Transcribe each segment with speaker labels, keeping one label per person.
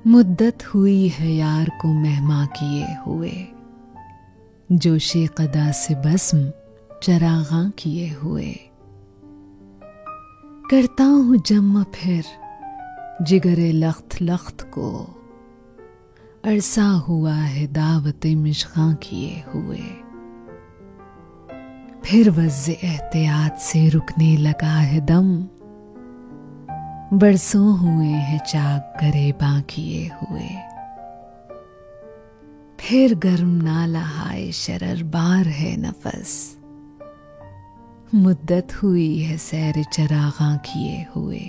Speaker 1: मुद्दत हुई है यार को मेहमा किए हुए, जोशे कदा से बस्म चरागां किए हुए। करता हूँ जम्मा फिर जिगरे लख्त लख्त को, अरसा हुआ है दावते मिशगां किए हुए। फिर वज़्ज़े एहतियात से रुकने लगा है दम, बरसों हुए हैं चाक गरेबां किए हुए। फिर गर्म नाला हाय शरर बार है नफस, मुद्दत हुई है सैर चरागां किए हुए।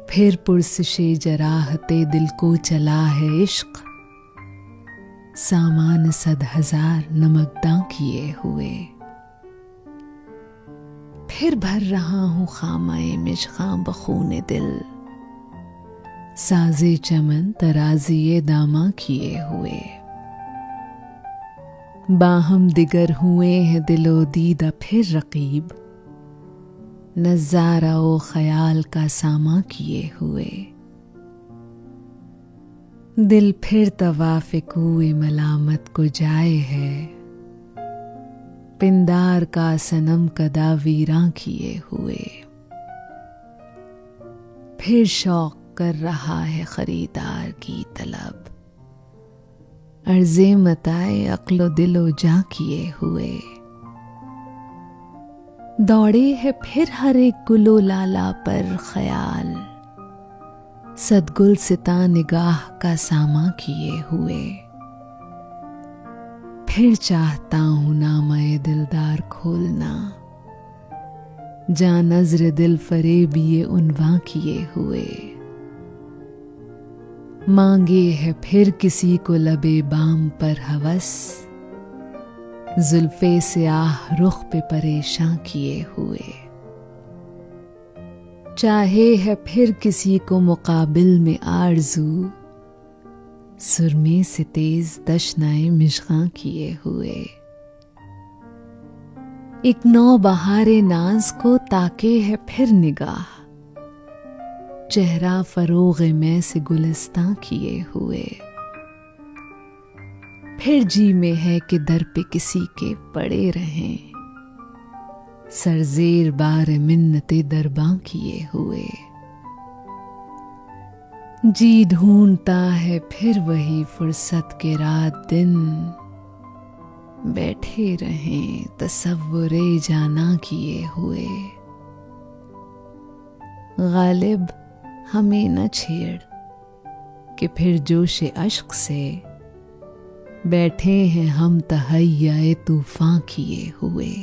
Speaker 1: फिर पुरसिशे जराहते दिल को चला है इश्क, सामान 100,000 नमकदां किए हुए। फिर भर रहा हूँ खामाए मिशगां बखूने दिल, साजे चमन तराजिए दामा किए हुए। बाहम दिगर हुए हैं दिलो दीदा फिर रकीब, नज़ारा ओ ख्याल का सामा किए हुए। दिल फिर तवाफ़े कुए मलामत को जाए है, पिंदार का सनम कदा वीरां किए हुए। फिर शौक कर रहा है खरीदार की तलब, अर्ज़े मताए अक्लो दिलो जा किए हुए। दौड़े है फिर हर एक गुलो लाला पर ख्याल, सदगुल सिता निगाह का सामा किए हुए। फिर चाहता हूँ नामाए दिलदार खोलना, जा नज़्र दिल फरेबिए उन्वा किए हुए। मांगे है फिर किसी को लबे बाम पर हवस, जुल्फे से आह रुख पे परेशान किए हुए। चाहे है फिर किसी को मुकाबिल में आरज़ू, सुरमे से तेज तशनाए मिशगां किए हुए। एक नौ बहारे नाज को ताके है फिर निगाह, चेहरा फरोग़े में से गुलिस्तां किए हुए। फिर जी में है कि दर पे किसी के पड़े रहें, सरजेर बार मिन्नते दरबां किए हुए। जी ढूंढता है फिर वही फुर्सत के रात दिन, बैठे रहें तसव्वुरे जाना किए हुए। गालिब हमें न छेड़ कि फिर जोशे अश्क से, बैठे हैं हम तहैया तूफान किए हुए।